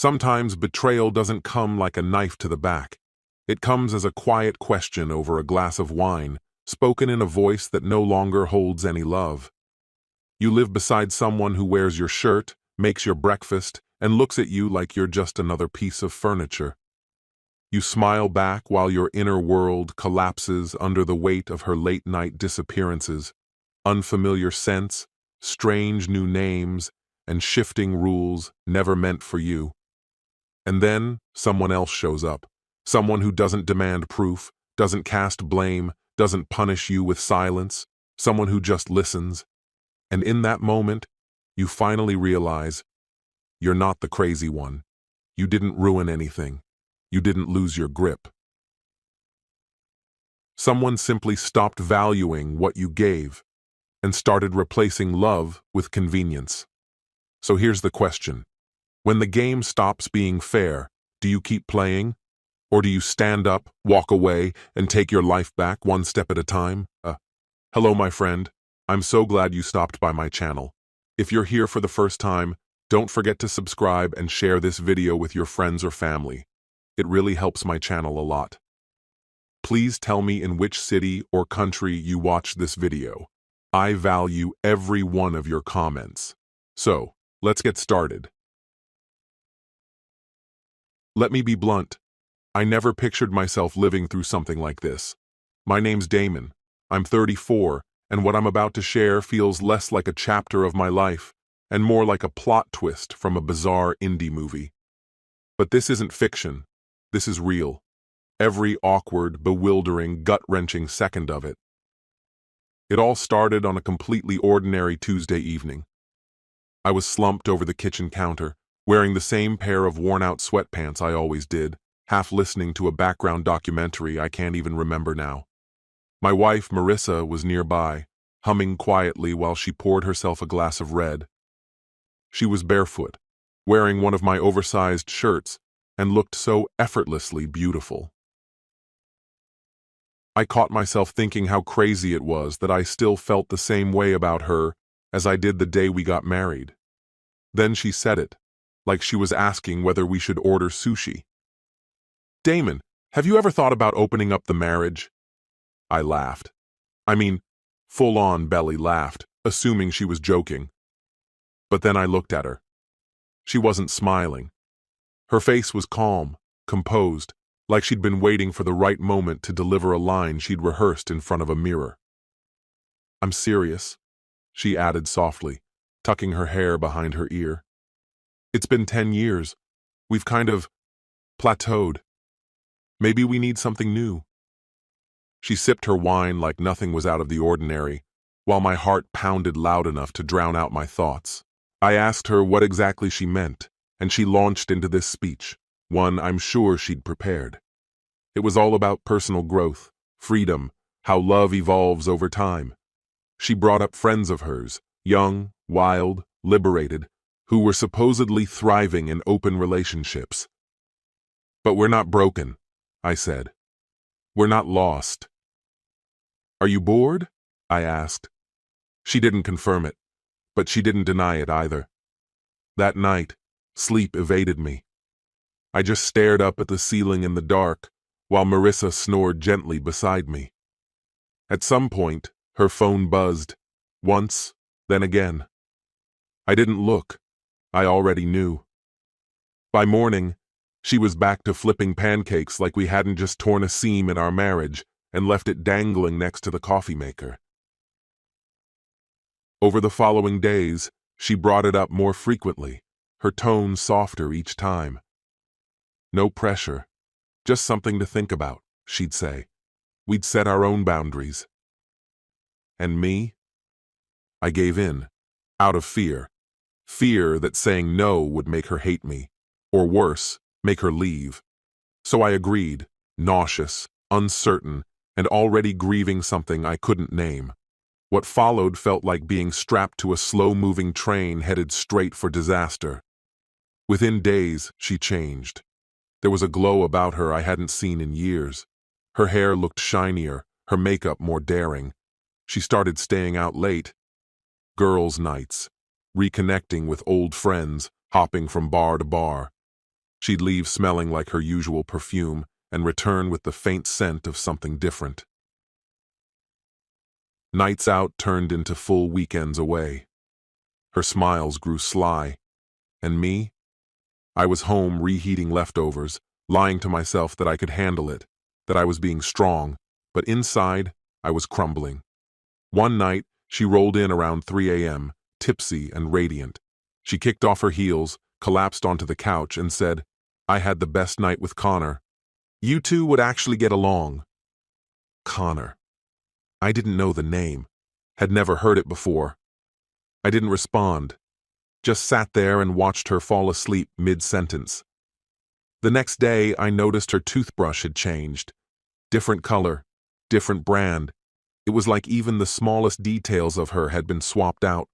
Sometimes betrayal doesn't come like a knife to the back. It comes as a quiet question over a glass of wine, spoken in a voice that no longer holds any love. You live beside someone who wears your shirt, makes your breakfast, and looks at you like you're just another piece of furniture. You smile back while your inner world collapses under the weight of her late-night disappearances, unfamiliar scents, strange new names, and shifting rules never meant for you. And then someone else shows up, someone who doesn't demand proof, doesn't cast blame, doesn't punish you with silence, someone who just listens. And in that moment, you finally realize you're not the crazy one. You didn't ruin anything. You didn't lose your grip. Someone simply stopped valuing what you gave and started replacing love with convenience. So here's the question. When the game stops being fair, do you keep playing? Or do you stand up, walk away, and take your life back one step at a time? Hello, my friend. I'm so glad you stopped by my channel. If you're here for the first time, don't forget to subscribe and share this video with your friends or family. It really helps my channel a lot. Please tell me in which city or country you watched this video. I value every one of your comments. So, let's get started. Let me be blunt. I never pictured myself living through something like this. My name's Damon. I'm 34, and what I'm about to share feels less like a chapter of my life and more like a plot twist from a bizarre indie movie. But this isn't fiction. This is real. Every awkward, bewildering, gut-wrenching second of it. It all started on a completely ordinary Tuesday evening. I was slumped over the kitchen counter, wearing the same pair of worn-out sweatpants I always did, half listening to a background documentary I can't even remember now. My wife, Marissa, was nearby, humming quietly while she poured herself a glass of red. She was barefoot, wearing one of my oversized shirts, and looked so effortlessly beautiful. I caught myself thinking how crazy it was that I still felt the same way about her as I did the day we got married. Then she said it, like she was asking whether we should order sushi. "Damon, have you ever thought about opening up the marriage?" I laughed. I mean, full-on belly laughed, assuming she was joking. But then I looked at her. She wasn't smiling. Her face was calm, composed, like she'd been waiting for the right moment to deliver a line she'd rehearsed in front of a mirror. "I'm serious," she added softly, tucking her hair behind her ear. "It's been 10 years. We've kind of plateaued. Maybe we need something new." She sipped her wine like nothing was out of the ordinary, while my heart pounded loud enough to drown out my thoughts. I asked her what exactly she meant, and she launched into this speech, one I'm sure she'd prepared. It was all about personal growth, freedom, how love evolves over time. She brought up friends of hers, young, wild, liberated, who were supposedly thriving in open relationships. "But we're not broken," I said. "We're not lost." "Are you bored?" I asked. She didn't confirm it, but she didn't deny it either. That night, sleep evaded me. I just stared up at the ceiling in the dark, while Marissa snored gently beside me. At some point, her phone buzzed. Once, then again. I didn't look. I already knew. By morning, she was back to flipping pancakes like we hadn't just torn a seam in our marriage and left it dangling next to the coffee maker. Over the following days, she brought it up more frequently, her tone softer each time. "No pressure, just something to think about," she'd say. We'd set our own boundaries. And me? I gave in, out of fear. Fear that saying no would make her hate me, or worse, make her leave. So I agreed, nauseous, uncertain, and already grieving something I couldn't name. What followed felt like being strapped to a slow-moving train headed straight for disaster. Within days, she changed. There was a glow about her I hadn't seen in years. Her hair looked shinier, her makeup more daring. She started staying out late. Girls' nights, reconnecting with old friends, hopping from bar to bar. She'd leave smelling like her usual perfume and return with the faint scent of something different. Nights out turned into full weekends away. Her smiles grew sly. And me? I was home reheating leftovers, lying to myself that I could handle it, that I was being strong, but inside, I was crumbling. One night, she rolled in around 3 a.m., tipsy and radiant. She kicked off her heels, collapsed onto the couch, and said, "I had the best night with Connor. You two would actually get along." Connor. I didn't know the name, had never heard it before. I didn't respond, just sat there and watched her fall asleep mid-sentence. The next day, I noticed her toothbrush had changed. Different color, different brand. It was like even the smallest details of her had been swapped out.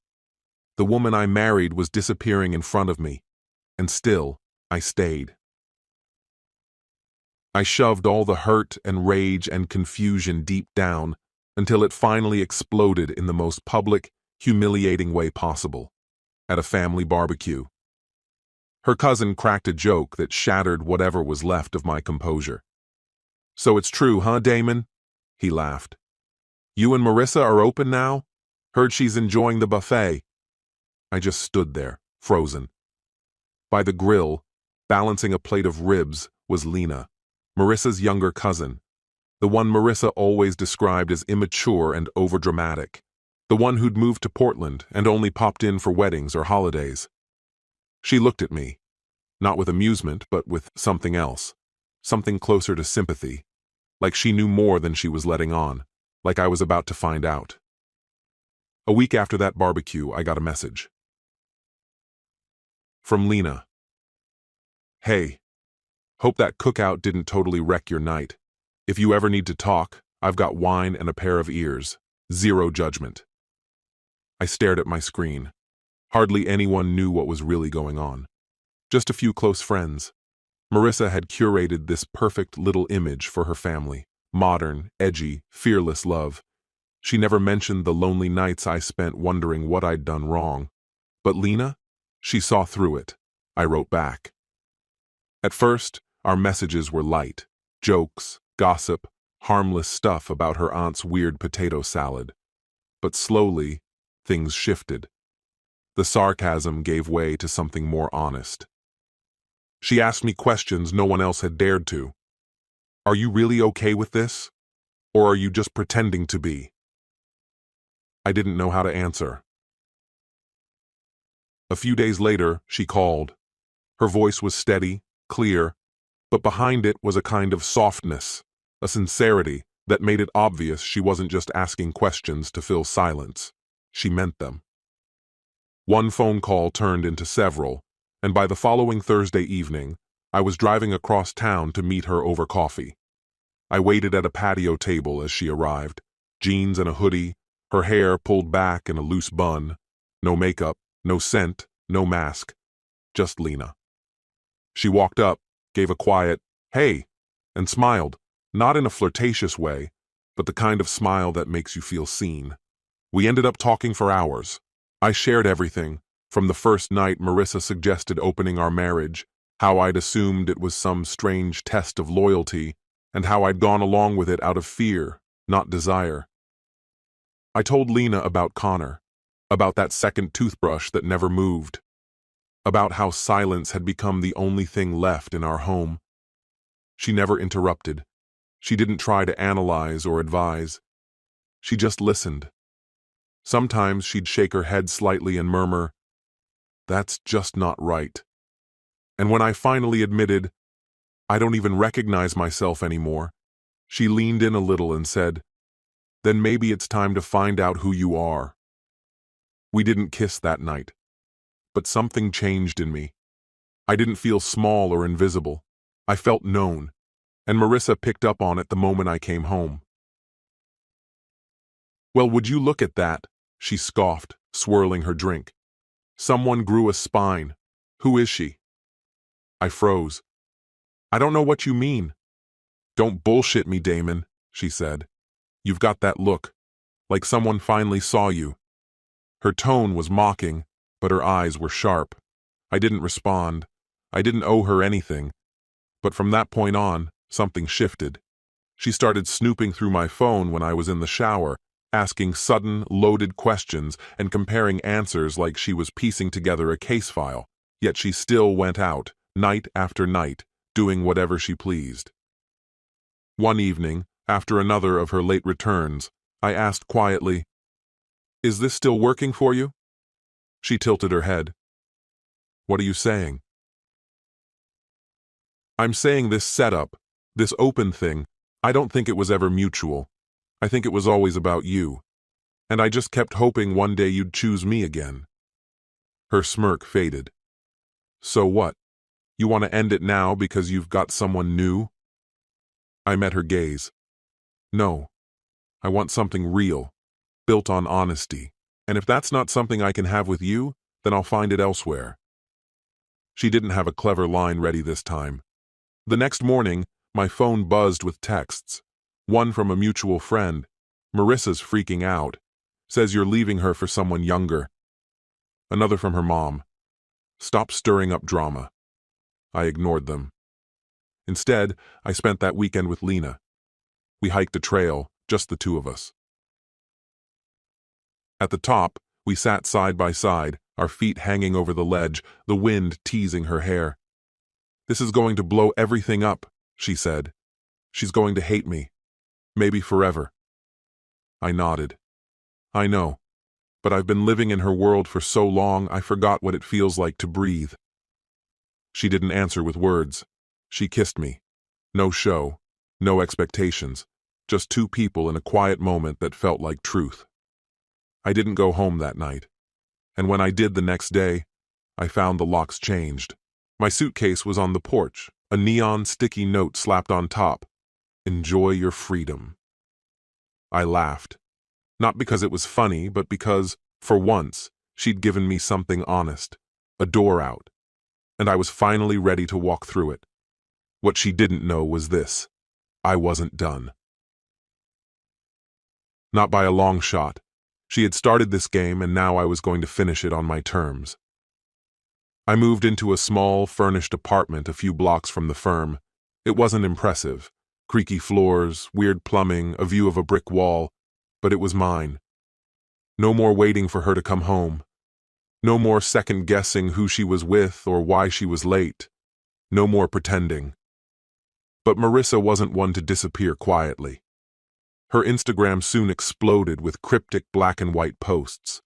The woman I married was disappearing in front of me, and still, I stayed. I shoved all the hurt and rage and confusion deep down until it finally exploded in the most public, humiliating way possible, at a family barbecue. Her cousin cracked a joke that shattered whatever was left of my composure. "So it's true, huh, Damon?" He laughed. "You and Marissa are open now? Heard she's enjoying the buffet." I just stood there, frozen. By the grill, balancing a plate of ribs, was Lena, Marissa's younger cousin, the one Marissa always described as immature and overdramatic, the one who'd moved to Portland and only popped in for weddings or holidays. She looked at me, not with amusement, but with something else, something closer to sympathy, like she knew more than she was letting on, like I was about to find out. A week after that barbecue, I got a message. From Lena. "Hey, hope that cookout didn't totally wreck your night. If you ever need to talk, I've got wine and a pair of ears. Zero judgment." I stared at my screen. Hardly anyone knew what was really going on. Just a few close friends. Marissa had curated this perfect little image for her family. Modern, edgy, fearless love. She never mentioned the lonely nights I spent wondering what I'd done wrong. But Lena? She saw through it. I wrote back. At first, our messages were light. Jokes, gossip, harmless stuff about her aunt's weird potato salad. But slowly, things shifted. The sarcasm gave way to something more honest. She asked me questions no one else had dared to. "Are you really okay with this? Or are you just pretending to be?" I didn't know how to answer. A few days later, she called. Her voice was steady, clear, but behind it was a kind of softness, a sincerity that made it obvious she wasn't just asking questions to fill silence. She meant them. One phone call turned into several, and by the following Thursday evening, I was driving across town to meet her over coffee. I waited at a patio table as she arrived, jeans and a hoodie, her hair pulled back in a loose bun, no makeup, no scent, no mask, just Lena. She walked up, gave a quiet, "Hey," and smiled, not in a flirtatious way, but the kind of smile that makes you feel seen. We ended up talking for hours. I shared everything, from the first night Marissa suggested opening our marriage, how I'd assumed it was some strange test of loyalty, and how I'd gone along with it out of fear, not desire. I told Lena about Connor, about that second toothbrush that never moved, about how silence had become the only thing left in our home. She never interrupted. She didn't try to analyze or advise. She just listened. Sometimes she'd shake her head slightly and murmur, "That's just not right." And when I finally admitted, "I don't even recognize myself anymore," she leaned in a little and said, "Then maybe it's time to find out who you are." We didn't kiss that night, but something changed in me. I didn't feel small or invisible. I felt known, and Marissa picked up on it the moment I came home. "Well, would you look at that?" she scoffed, swirling her drink. "Someone grew a spine. Who is she?" I froze. "I don't know what you mean." "Don't bullshit me, Damon," she said. "You've got that look, like someone finally saw you." Her tone was mocking, but her eyes were sharp. I didn't respond. I didn't owe her anything, but from that point on, something shifted. She started snooping through my phone when I was in the shower, asking sudden, loaded questions and comparing answers like she was piecing together a case file, yet she still went out, night after night, doing whatever she pleased. One evening, after another of her late returns, I asked quietly, "Is this still working for you?" She tilted her head. "What are you saying?" "I'm saying this setup, this open thing, I don't think it was ever mutual. I think it was always about you. And I just kept hoping one day you'd choose me again." Her smirk faded. "So what? You want to end it now because you've got someone new?" I met her gaze. "No. I want something real, built on honesty. And if that's not something I can have with you, then I'll find it elsewhere." She didn't have a clever line ready this time. The next morning, my phone buzzed with texts. One from a mutual friend. "Marissa's freaking out. Says you're leaving her for someone younger." Another from her mom. "Stop stirring up drama." I ignored them. Instead, I spent that weekend with Lena. We hiked a trail, just the two of us. At the top, we sat side by side, our feet hanging over the ledge, the wind teasing her hair. "This is going to blow everything up," she said. "She's going to hate me. Maybe forever." I nodded. "I know, but I've been living in her world for so long I forgot what it feels like to breathe." She didn't answer with words. She kissed me. No show, no expectations, just two people in a quiet moment that felt like truth. I didn't go home that night, and when I did the next day, I found the locks changed. My suitcase was on the porch, a neon sticky note slapped on top. "Enjoy your freedom." I laughed, not because it was funny, but because, for once, she'd given me something honest, a door out, and I was finally ready to walk through it. What she didn't know was this: I wasn't done. Not by a long shot. She had started this game, and now I was going to finish it on my terms. I moved into a small, furnished apartment a few blocks from the firm. It wasn't impressive. Creaky floors, weird plumbing, a view of a brick wall, but it was mine. No more waiting for her to come home. No more second-guessing who she was with or why she was late. No more pretending. But Marissa wasn't one to disappear quietly. Her Instagram soon exploded with cryptic black and white posts.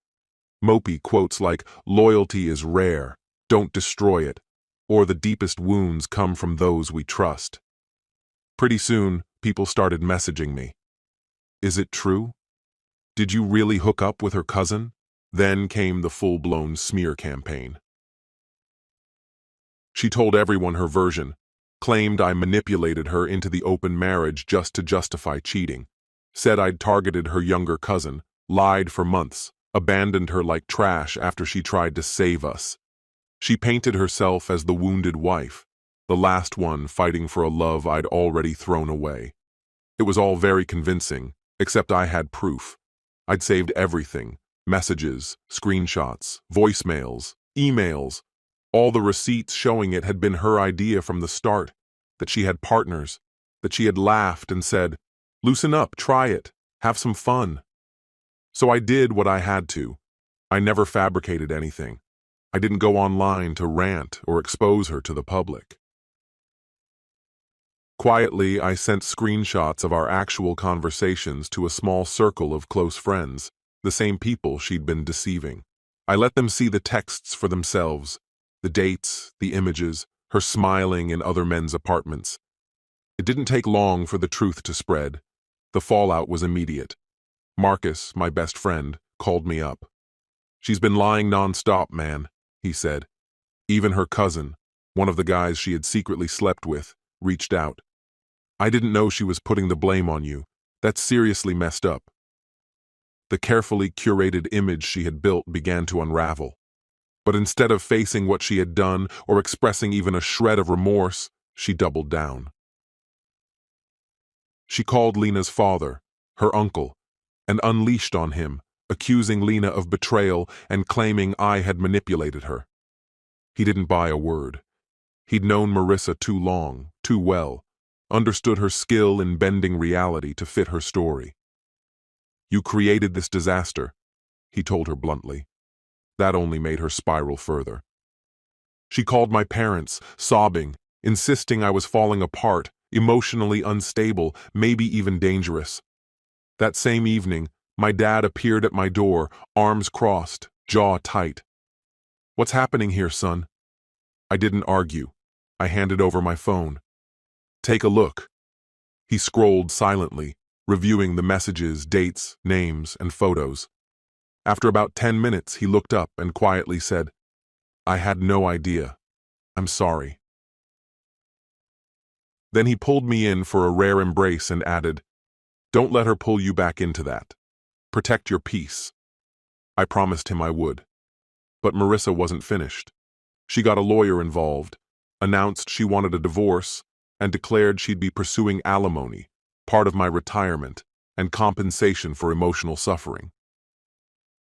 Mopey quotes like, "Loyalty is rare, don't destroy it," or "The deepest wounds come from those we trust." Pretty soon, people started messaging me. "Is it true? Did you really hook up with her cousin?" Then came the full-blown smear campaign. She told everyone her version, claimed I manipulated her into the open marriage just to justify cheating, said I'd targeted her younger cousin, lied for months, abandoned her like trash after she tried to save us. She painted herself as the wounded wife, the last one fighting for a love I'd already thrown away. It was all very convincing, except I had proof. I'd saved everything: messages, screenshots, voicemails, emails. All the receipts showing it had been her idea from the start, that she had partners, that she had laughed and said, "Loosen up, try it, have some fun." So I did what I had to. I never fabricated anything. I didn't go online to rant or expose her to the public. Quietly, I sent screenshots of our actual conversations to a small circle of close friends, the same people she'd been deceiving. I let them see the texts for themselves, the dates, the images, her smiling in other men's apartments. It didn't take long for the truth to spread. The fallout was immediate. Marcus, my best friend, called me up. "She's been lying nonstop, man," he said. Even her cousin, one of the guys she had secretly slept with, reached out. "I didn't know she was putting the blame on you. That's seriously messed up." The carefully curated image she had built began to unravel. But instead of facing what she had done or expressing even a shred of remorse, she doubled down. She called Lena's father, her uncle, and unleashed on him, accusing Lena of betrayal and claiming I had manipulated her. He didn't buy a word. He'd known Marissa too long, too well, understood her skill in bending reality to fit her story. "You created this disaster," he told her bluntly. That only made her spiral further. She called my parents, sobbing, insisting I was falling apart, emotionally unstable, maybe even dangerous. That same evening, my dad appeared at my door, arms crossed, jaw tight. "What's happening here, son?" I didn't argue. I handed over my phone. "Take a look." He scrolled silently, reviewing the messages, dates, names, and photos. After about 10 minutes, he looked up and quietly said, "I had no idea. I'm sorry." Then he pulled me in for a rare embrace and added, "Don't let her pull you back into that. Protect your peace." I promised him I would. But Marissa wasn't finished. She got a lawyer involved, announced she wanted a divorce, and declared she'd be pursuing alimony, part of my retirement, and compensation for emotional suffering.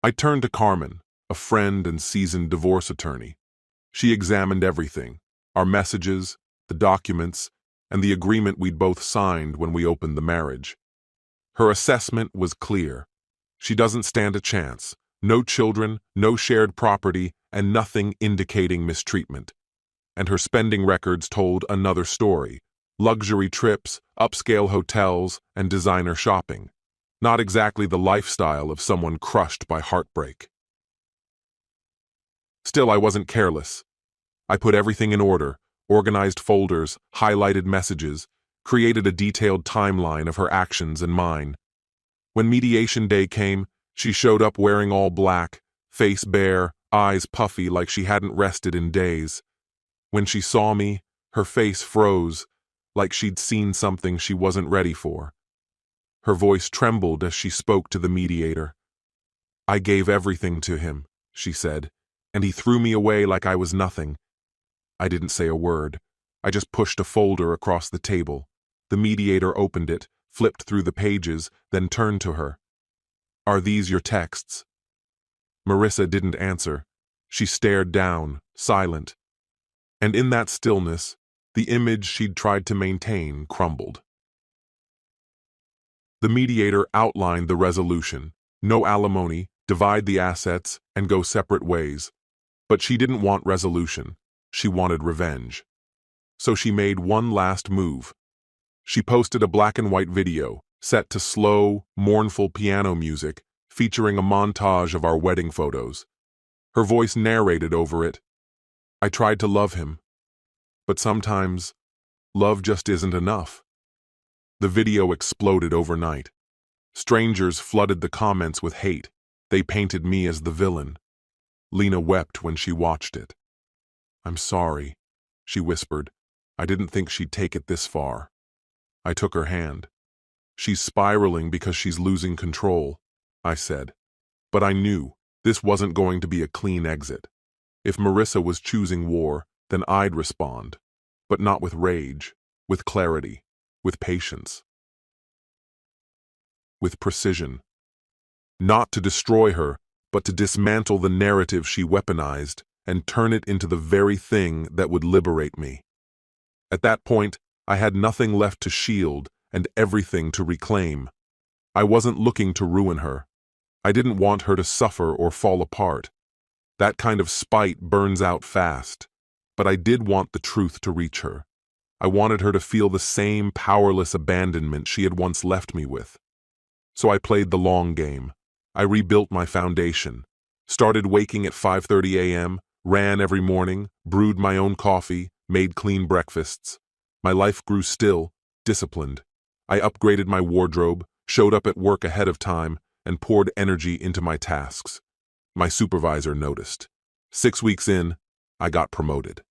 I turned to Carmen, a friend and seasoned divorce attorney. She examined everything, our messages, the documents, and the agreement we'd both signed when we opened the marriage. Her assessment was clear. She doesn't stand a chance. No children, no shared property, and nothing indicating mistreatment. And her spending records told another story. Luxury trips, upscale hotels, and designer shopping. Not exactly the lifestyle of someone crushed by heartbreak. Still, I wasn't careless. I put everything in order, organized folders, highlighted messages, created a detailed timeline of her actions and mine. When mediation day came, she showed up wearing all black, face bare, eyes puffy like she hadn't rested in days. When she saw me, her face froze, like she'd seen something she wasn't ready for. Her voice trembled as she spoke to the mediator. "I gave everything to him," she said, "and he threw me away like I was nothing." I didn't say a word. I just pushed a folder across the table. The mediator opened it, flipped through the pages, then turned to her. "Are these your texts?" Marissa didn't answer. She stared down, silent. And in that stillness, the image she'd tried to maintain crumbled. The mediator outlined the resolution: no alimony, divide the assets, and go separate ways. But she didn't want resolution. She wanted revenge. So she made one last move. She posted a black and white video, set to slow, mournful piano music, featuring a montage of our wedding photos. Her voice narrated over it. "I tried to love him. But sometimes, love just isn't enough." The video exploded overnight. Strangers flooded the comments with hate. They painted me as the villain. Lena wept when she watched it. "I'm sorry," she whispered. "I didn't think she'd take it this far." I took her hand. "She's spiraling because she's losing control," I said. But I knew this wasn't going to be a clean exit. If Marissa was choosing war, then I'd respond. But not with rage, with clarity, with patience, with precision. Not to destroy her, but to dismantle the narrative she weaponized and turn it into the very thing that would liberate me. At that point, I had nothing left to shield and everything to reclaim. I wasn't looking to ruin her. I didn't want her to suffer or fall apart. That kind of spite burns out fast. But I did want the truth to reach her. I wanted her to feel the same powerless abandonment she had once left me with. So I played the long game. I rebuilt my foundation. Started waking at 5:30 a.m., ran every morning, brewed my own coffee, made clean breakfasts. My life grew still, disciplined. I upgraded my wardrobe, showed up at work ahead of time, and poured energy into my tasks. My supervisor noticed. 6 weeks in, I got promoted.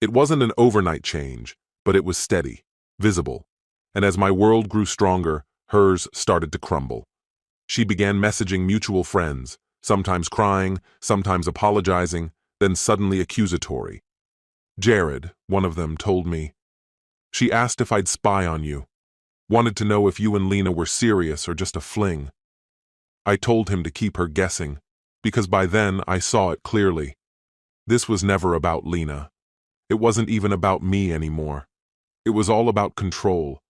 It wasn't an overnight change, but it was steady, visible. And as my world grew stronger, hers started to crumble. She began messaging mutual friends, sometimes crying, sometimes apologizing, then suddenly accusatory. Jared, one of them, told me, "She asked if I'd spy on you. Wanted to know if you and Lena were serious or just a fling." I told him to keep her guessing, because by then I saw it clearly. This was never about Lena. It wasn't even about me anymore. It was all about control.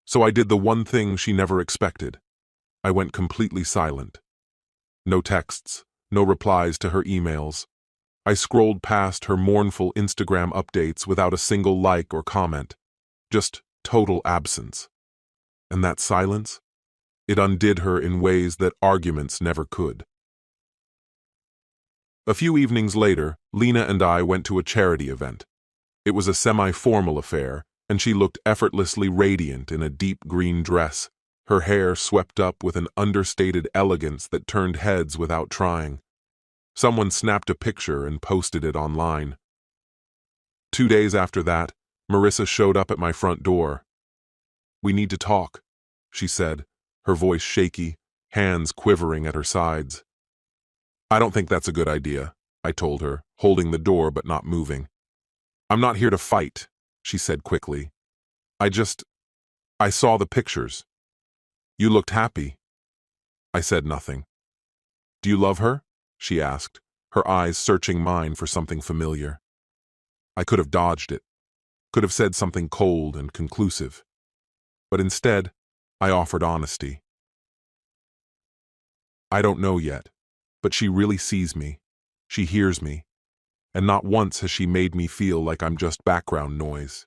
So I did the one thing she never expected. I went completely silent. No texts, no replies to her emails. I scrolled past her mournful Instagram updates without a single like or comment. Just total absence. And that silence? It undid her in ways that arguments never could. A few evenings later, Lena and I went to a charity event. It was a semi-formal affair, and she looked effortlessly radiant in a deep green dress, her hair swept up with an understated elegance that turned heads without trying. Someone snapped a picture and posted it online. 2 days after that, Marissa showed up at my front door. "We need to talk," she said, her voice shaky, hands quivering at her sides. "I don't think that's a good idea," I told her, holding the door but not moving. "I'm not here to fight," she said quickly. I saw the pictures. You looked happy." I said nothing. "Do you love her?" she asked, her eyes searching mine for something familiar. I could have dodged it, could have said something cold and conclusive. But instead, I offered honesty. "I don't know yet, but she really sees me. She hears me. And not once has she made me feel like I'm just background noise."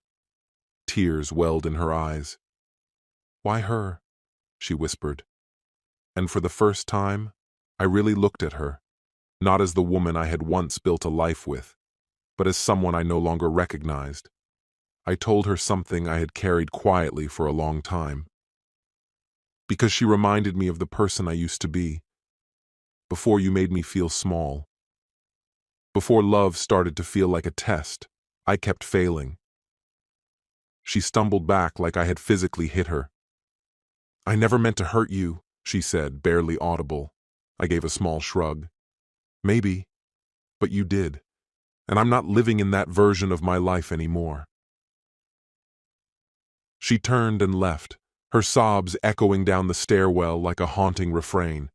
Tears welled in her eyes. "Why her?" she whispered. And for the first time, I really looked at her, not as the woman I had once built a life with, but as someone I no longer recognized. I told her something I had carried quietly for a long time. Because she reminded me of the person I used to be, before you made me feel small. Before love started to feel like a test, I kept failing. She stumbled back like I had physically hit her. "I never meant to hurt you," she said, barely audible. I gave a small shrug. "Maybe, but you did, and I'm not living in that version of my life anymore." She turned and left, her sobs echoing down the stairwell like a haunting refrain.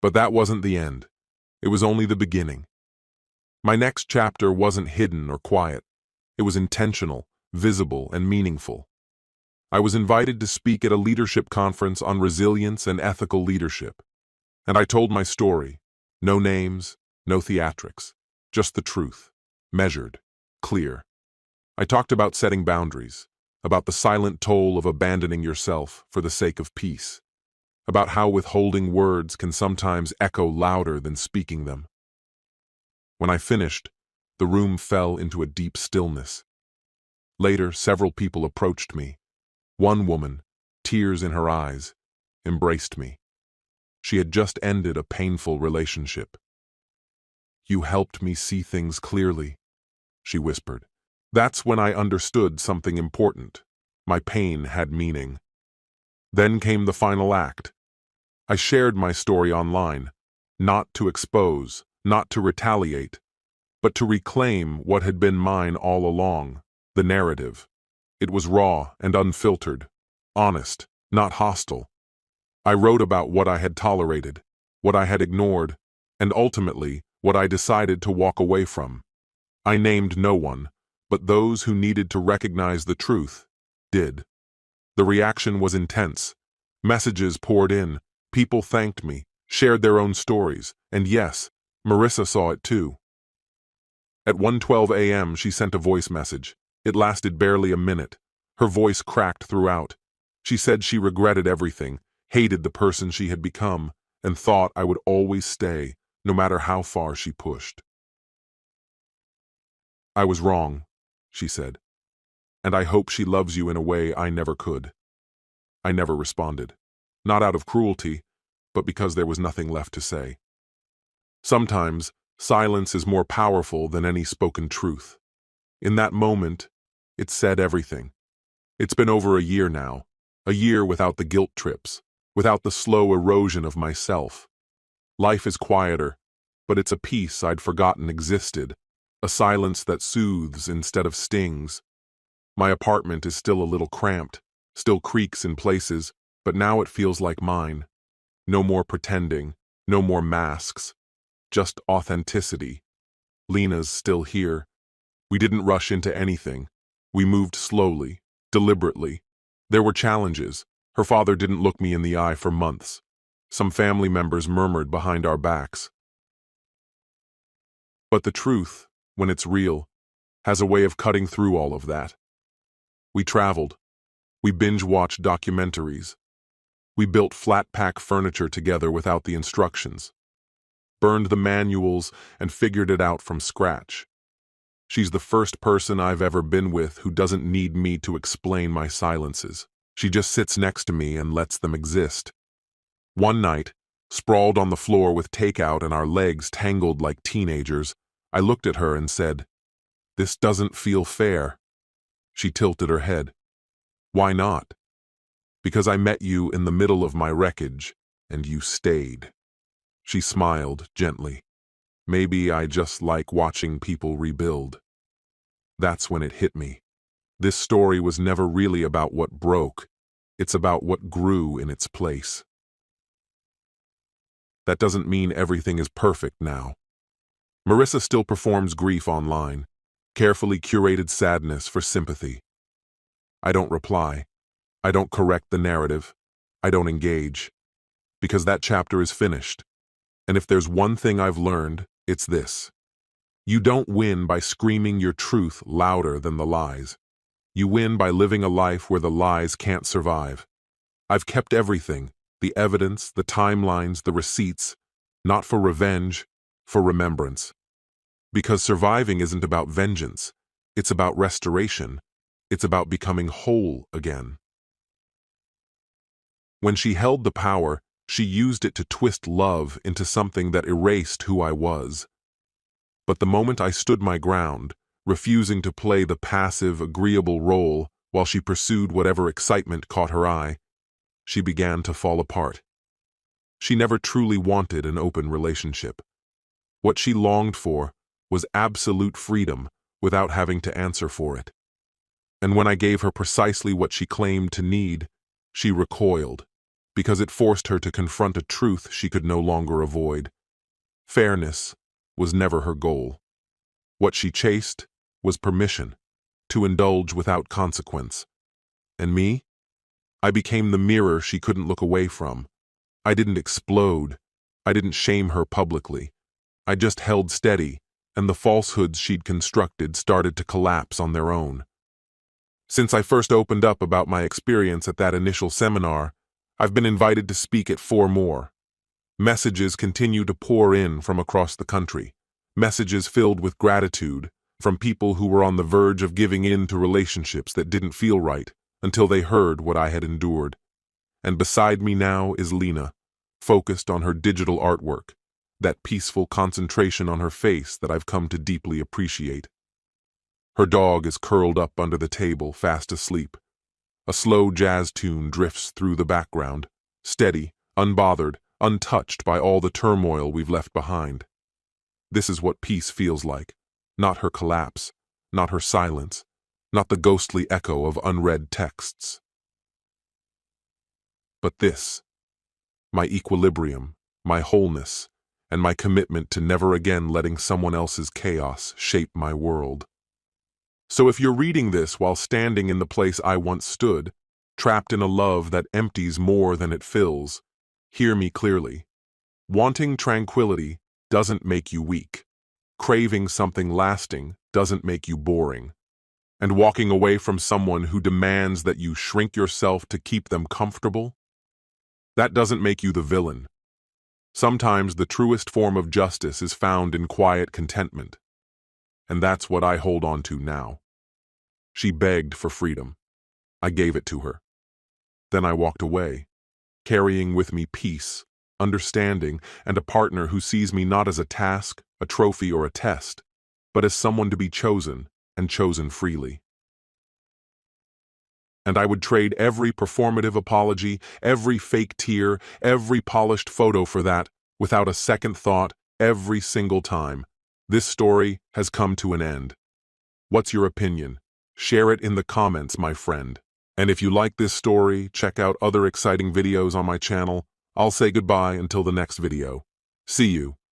But that wasn't the end. It was only the beginning. My next chapter wasn't hidden or quiet. It was intentional, visible, and meaningful. I was invited to speak at a leadership conference on resilience and ethical leadership. And I told my story. No names, no theatrics, just the truth, measured, clear. I talked about setting boundaries, about the silent toll of abandoning yourself for the sake of peace, about how withholding words can sometimes echo louder than speaking them. When I finished, the room fell into a deep stillness. Later, several people approached me. One woman, tears in her eyes, embraced me. She had just ended a painful relationship. "You helped me see things clearly," she whispered. That's when I understood something important. My pain had meaning. Then came the final act. I shared my story online, not to expose, not to retaliate, but to reclaim what had been mine all along, the narrative. It was raw and unfiltered, honest, not hostile. I wrote about what I had tolerated, what I had ignored, and ultimately, what I decided to walk away from. I named no one, but those who needed to recognize the truth did. The reaction was intense. Messages poured in, people thanked me, shared their own stories, and yes, Marissa saw it too. At 1:12 a.m., she sent a voice message. It lasted barely a minute. Her voice cracked throughout. She said she regretted everything, hated the person she had become, and thought I would always stay, no matter how far she pushed. "I was wrong," she said, "and I hope she loves you in a way I never could." I never responded. Not out of cruelty, but because there was nothing left to say. Sometimes, silence is more powerful than any spoken truth. In that moment, it said everything. It's been over a year now, a year without the guilt trips, without the slow erosion of myself. Life is quieter, but it's a peace I'd forgotten existed, a silence that soothes instead of stings. My apartment is still a little cramped, still creaks in places, but now it feels like mine. No more pretending, no more masks, just authenticity. Lena's still here. We didn't rush into anything. We moved slowly, deliberately. There were challenges. Her father didn't look me in the eye for months. Some family members murmured behind our backs. But the truth, when it's real, has a way of cutting through all of that. We traveled. We binge-watched documentaries. We built flat-pack furniture together without the instructions. Burned the manuals and figured it out from scratch. She's the first person I've ever been with who doesn't need me to explain my silences. She just sits next to me and lets them exist. One night, sprawled on the floor with takeout and our legs tangled like teenagers, I looked at her and said, "This doesn't feel fair." She tilted her head. "Why not?" "Because I met you in the middle of my wreckage, and you stayed." She smiled gently. "Maybe I just like watching people rebuild." That's when it hit me. This story was never really about what broke. It's about what grew in its place. That doesn't mean everything is perfect now. Marissa still performs grief online, carefully curated sadness for sympathy. I don't reply. I don't correct the narrative. I don't engage. Because that chapter is finished. And if there's one thing I've learned, it's this. You don't win by screaming your truth louder than the lies. You win by living a life where the lies can't survive. I've kept everything, the evidence, the timelines, the receipts, not for revenge, for remembrance. Because surviving isn't about vengeance. It's about restoration. It's about becoming whole again. When she held the power, she used it to twist love into something that erased who I was. But the moment I stood my ground, refusing to play the passive, agreeable role while she pursued whatever excitement caught her eye, she began to fall apart. She never truly wanted an open relationship. What she longed for was absolute freedom without having to answer for it. And when I gave her precisely what she claimed to need, she recoiled, because it forced her to confront a truth she could no longer avoid. Fairness was never her goal. What she chased was permission, to indulge without consequence. And me? I became the mirror she couldn't look away from. I didn't explode. I didn't shame her publicly. I just held steady, and the falsehoods she'd constructed started to collapse on their own. Since I first opened up about my experience at that initial seminar, I've been invited to speak at 4 more. Messages continue to pour in from across the country. Messages filled with gratitude from people who were on the verge of giving in to relationships that didn't feel right until they heard what I had endured. And beside me now is Lena, focused on her digital artwork, that peaceful concentration on her face that I've come to deeply appreciate. Her dog is curled up under the table, fast asleep. A slow jazz tune drifts through the background, steady, unbothered, untouched by all the turmoil we've left behind. This is what peace feels like. Not her collapse, not her silence, not the ghostly echo of unread texts. But this, my equilibrium, my wholeness, and my commitment to never again letting someone else's chaos shape my world. So if you're reading this while standing in the place I once stood, trapped in a love that empties more than it fills, hear me clearly. Wanting tranquility doesn't make you weak. Craving something lasting doesn't make you boring. And walking away from someone who demands that you shrink yourself to keep them comfortable, that doesn't make you the villain. Sometimes the truest form of justice is found in quiet contentment. And that's what I hold on to now. She begged for freedom. I gave it to her. Then I walked away, carrying with me peace, understanding, and a partner who sees me not as a task, a trophy, or a test, but as someone to be chosen, and chosen freely. And I would trade every performative apology, every fake tear, every polished photo for that, without a second thought, every single time. This story has come to an end. What's your opinion? Share it in the comments, my friend. And if you like this story, check out other exciting videos on my channel. I'll say goodbye until the next video. See you.